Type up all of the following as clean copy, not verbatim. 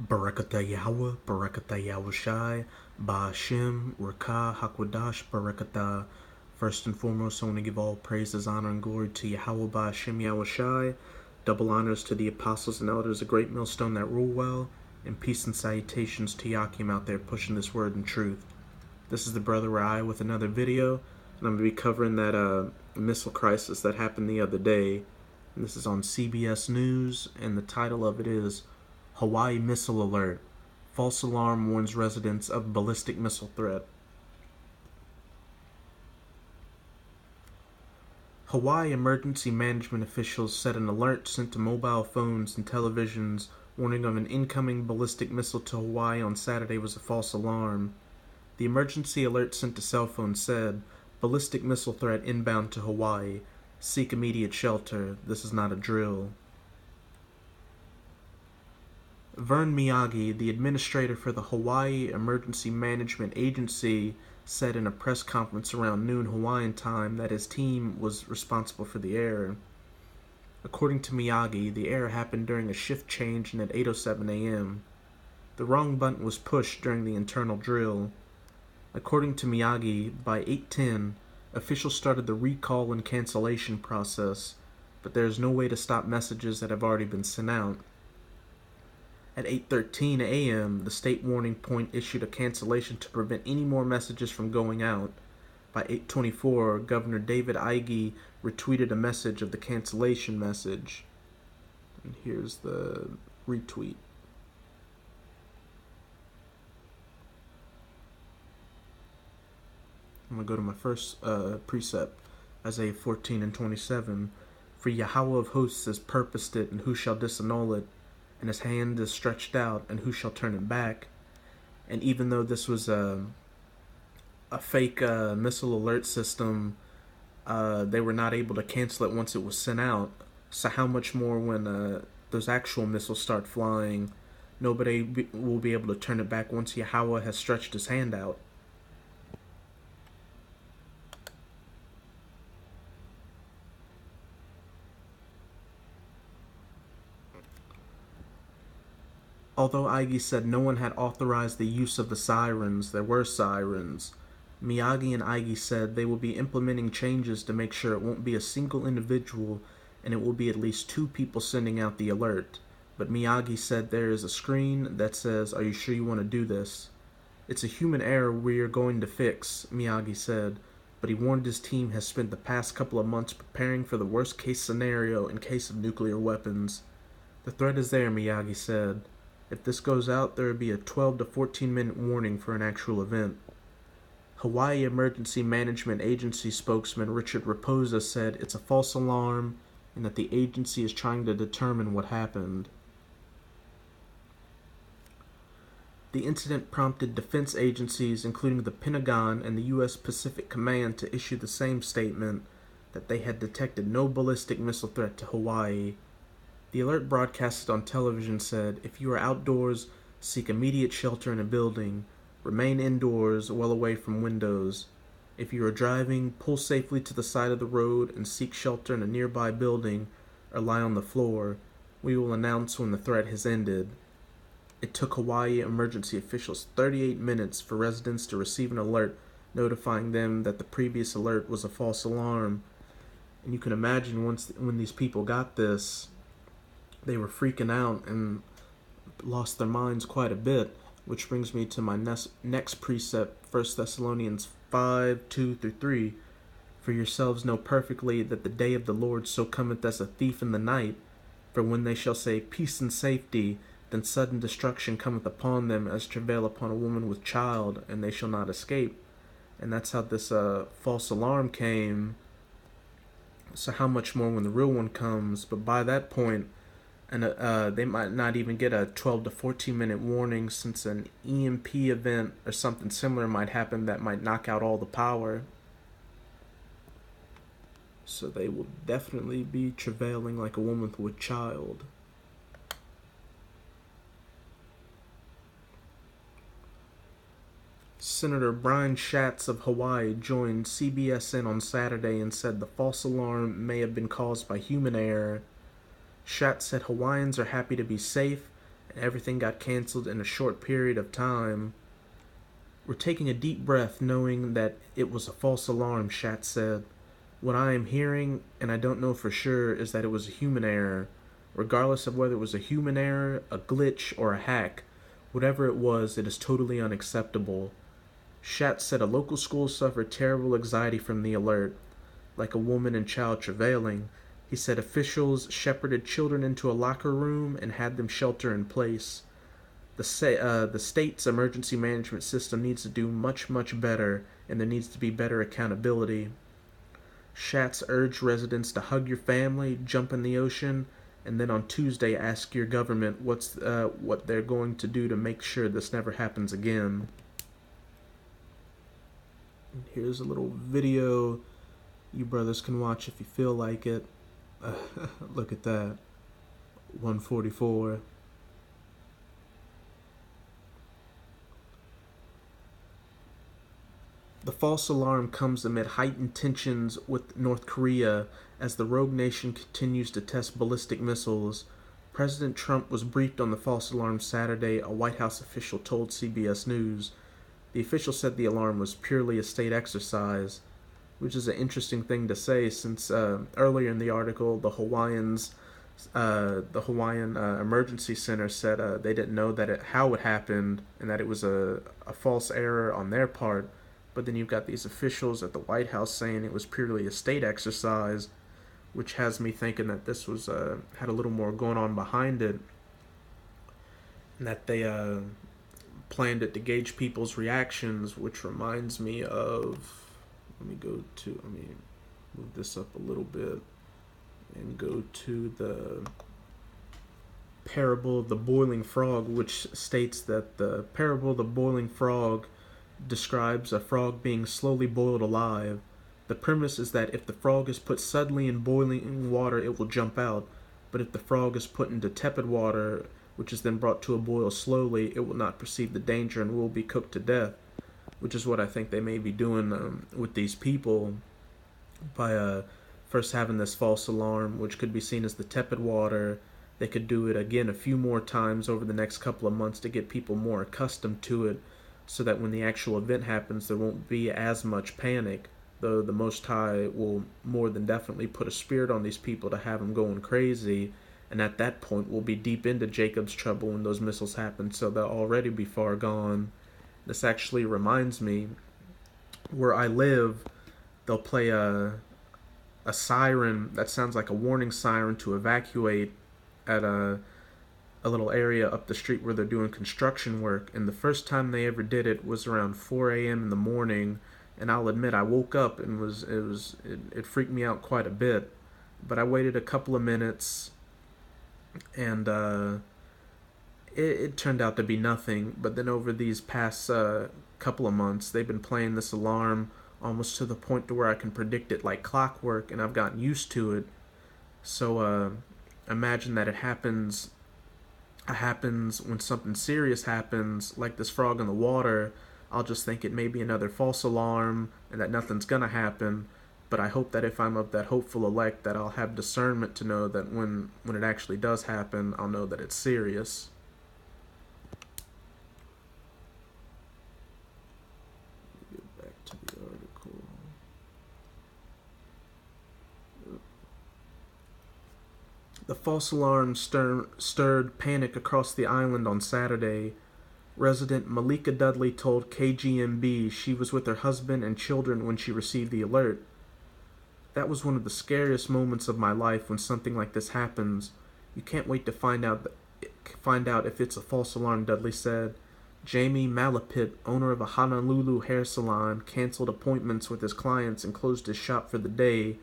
Barakata Yahweh, Barakata Yahushai, Ba'ashem, Rakah, Hakwadash, Barakata. First and foremost, I want to give all praises, honor, and glory to Yahweh, Ba'ashem, Yahushai. Double honors to the apostles and elders, a great millstone that rule well, and peace and salutations to Yakim out there pushing this word and truth. This is the Brother Rai with another video, and I'm going to be covering that missile crisis that happened the other day. And this is on CBS News, and the title of it is Hawaii Missile Alert. False alarm warns residents of ballistic missile threat. Hawaii emergency management officials said an alert sent to mobile phones and televisions warning of an incoming ballistic missile to Hawaii on Saturday was a false alarm. The emergency alert sent to cell phones said, "Ballistic missile threat inbound to Hawaii. Seek immediate shelter. This is not a drill." Vern Miyagi, the administrator for the Hawaii Emergency Management Agency, said in a press conference around noon Hawaiian time that his team was responsible for the error. According to Miyagi, the error happened during a shift change and at 8:07 a.m. The wrong button was pushed during the internal drill. According to Miyagi, by 8:10, officials started the recall and cancellation process, but there is no way to stop messages that have already been sent out. At 8:13 a.m., the state warning point issued a cancellation to prevent any more messages from going out. By 8:24, Governor David Ige retweeted a message of the cancellation message. And here's the retweet. I'm going to go to my first precept, Isaiah 14 and 27. For Yahweh of hosts has purposed it, and who shall disannul it? And his hand is stretched out, and who shall turn it back? And even though this was a fake missile alert system, they were not able to cancel it once it was sent out. So how much more when those actual missiles start flying? Nobody will be able to turn it back once Yahweh has stretched his hand out. Although Ige said no one had authorized the use of the sirens, there were sirens. Miyagi and Ige said they will be implementing changes to make sure it won't be a single individual and it will be at least two people sending out the alert. But Miyagi said there is a screen that says, "Are you sure you want to do this?" "It's a human error we are going to fix," Miyagi said, but he warned his team has spent the past couple of months preparing for the worst case scenario in case of nuclear weapons. "The threat is there," Miyagi said. "If this goes out, there would be a 12 to 14-minute warning for an actual event." Hawaii Emergency Management Agency spokesman Richard Raposa said it's a false alarm and that the agency is trying to determine what happened. The incident prompted defense agencies, including the Pentagon and the U.S. Pacific Command, to issue the same statement that they had detected no ballistic missile threat to Hawaii. The alert broadcasted on television said, "If you are outdoors, seek immediate shelter in a building. Remain indoors, well away from windows. If you are driving, pull safely to the side of the road and seek shelter in a nearby building or lie on the floor. We will announce when the threat has ended." It took Hawaii emergency officials 38 minutes for residents to receive an alert notifying them that the previous alert was a false alarm. And you can imagine when these people got this, they were freaking out and lost their minds quite a bit, which brings me to my next precept, 1 Thessalonians 5:2-3. "For yourselves know perfectly that the day of the Lord so cometh as a thief in the night. For when they shall say, Peace and safety, then sudden destruction cometh upon them as travail upon a woman with child, and they shall not escape." And that's how this false alarm came. So how much more when the real one comes? But by that point, and they might not even get a 12 to 14-minute warning, since an EMP event or something similar might happen that might knock out all the power. So they will definitely be travailing like a woman with child. Senator Brian Schatz of Hawaii joined CBSN on Saturday and said the false alarm may have been caused by human error. Schatz said Hawaiians are happy to be safe and everything got canceled in a short period of time. We're taking a deep breath knowing that it was a false alarm, Schatz said. What I am hearing, and I don't know for sure, is that it was a human error. Regardless of whether it was a human error, a glitch, or a hack, whatever it was, it is totally unacceptable. Schatz said a local school suffered terrible anxiety from the alert. Like a woman and child travailing, he said officials shepherded children into a locker room and had them shelter in place. The state's emergency management system needs to do much, much better, and there needs to be better accountability. Schatz urged residents to hug your family, jump in the ocean, and then on Tuesday ask your government what they're going to do to make sure this never happens again. And here's a little video you brothers can watch if you feel like it. Look at that. 144. The false alarm comes amid heightened tensions with North Korea as the rogue nation continues to test ballistic missiles. President Trump was briefed on the false alarm Saturday, a White House official told CBS News. The official said the alarm was purely a state exercise, which is an interesting thing to say since earlier in the article, the Hawaiian Emergency Center said they didn't know how it happened and that it was a false error on their part. But then you've got these officials at the White House saying it was purely a state exercise, which has me thinking that this was had a little more going on behind it, and that they planned it to gauge people's reactions, which reminds me of. Let me move this up a little bit and go to the parable of the boiling frog, which states that the parable of the boiling frog describes a frog being slowly boiled alive. The premise is that if the frog is put suddenly in boiling water, it will jump out, but if the frog is put into tepid water, which is then brought to a boil slowly, it will not perceive the danger and will be cooked to death, which is what I think they may be doing with these people by first having this false alarm, which could be seen as the tepid water. They could do it again a few more times over the next couple of months to get people more accustomed to it, so that when the actual event happens, there won't be as much panic, though the Most High will more than definitely put a spirit on these people to have them going crazy, and at that point we'll be deep into Jacob's trouble when those missiles happen, so they'll already be far gone. This actually reminds me, where I live, they'll play a siren that sounds like a warning siren to evacuate at a little area up the street where they're doing construction work, and the first time they ever did it was around 4 a.m. in the morning, and I'll admit I woke up and it freaked me out quite a bit, but I waited a couple of minutes, and it turned out to be nothing. But then over these past couple of months, they've been playing this alarm almost to the point to where I can predict it like clockwork, and I've gotten used to it. So imagine that it happens when something serious happens, like this frog in the water. I'll just think it may be another false alarm and that nothing's gonna happen. But I hope that if I'm of that hopeful elect, that I'll have discernment to know that when it actually does happen, I'll know that it's serious. Get back to the article. The false alarm stirred panic across the island on Saturday. Resident Malika Dudley told KGMB she was with her husband and children when she received the alert. That was one of the scariest moments of my life when something like this happens. You can't wait to find out if it's a false alarm, Dudley said. Jamie Malapit, owner of a Honolulu hair salon, canceled appointments with his clients and closed his shop for the day.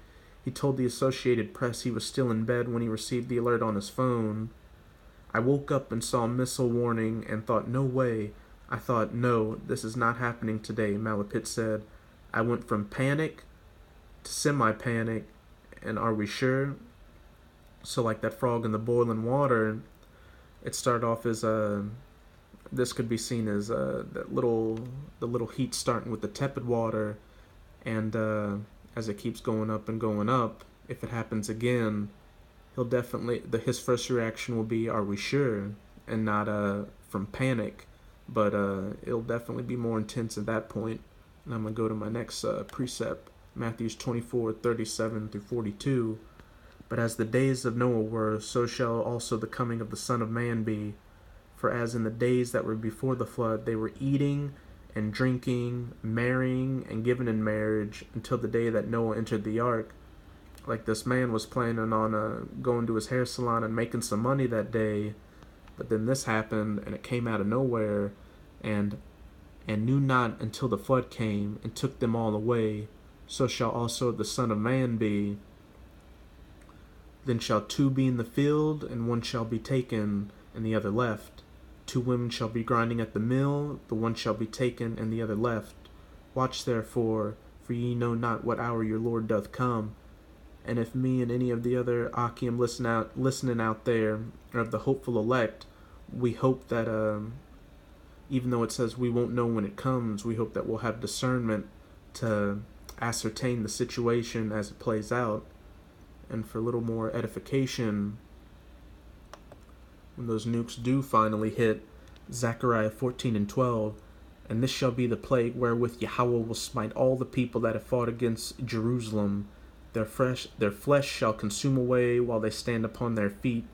He told the Associated Press he was still in bed when he received the alert on his phone. I woke up and saw a missile warning and thought, no way. I thought, no, this is not happening today, Malapit said. I went from panic to semi-panic, and are we sure? So like that frog in the boiling water, it started off as this could be seen as the little heat starting with the tepid water, and as it keeps going up and going up, if it happens again, his first reaction will be, are we sure? and not from panic, but it'll definitely be more intense at that point. And I'm going to go to my next precept, Matthew 24:37-42. But as the days of Noah were, so shall also the coming of the Son of Man be. For as in the days that were before the flood, they were eating and drinking, marrying and given in marriage, until the day that Noah entered the ark. Like this man was planning on going to his hair salon and making some money that day, but then this happened, and it came out of nowhere, and knew not until the flood came and took them all away. So shall also the Son of Man be. Then shall two be in the field, and one shall be taken, and the other left. Two women shall be grinding at the mill, the one shall be taken, and the other left. Watch therefore, for ye know not what hour your Lord doth come. And if me and any of the other Akim listening out there are of the hopeful elect, we hope that even though it says we won't know when it comes, we hope that we'll have discernment to ascertain the situation as it plays out. And for a little more edification, when those nukes do finally hit, Zechariah 14:12, and this shall be the plague wherewith Yahweh will smite all the people that have fought against Jerusalem. Their flesh shall consume away while they stand upon their feet,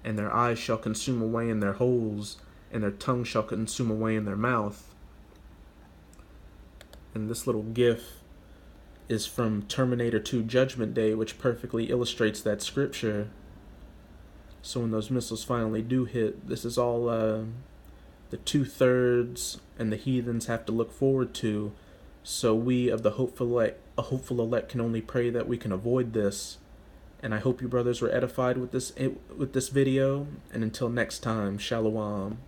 and their eyes shall consume away in their holes, and their tongue shall consume away in their mouth. And this little gif is from Terminator 2 Judgment Day, which perfectly illustrates that scripture. So when those missiles finally do hit, this is all the 2/3 and the heathens have to look forward to. So we of the hopeful elect can only pray that we can avoid this. And I hope you brothers were edified with this video. And until next time, Shalom.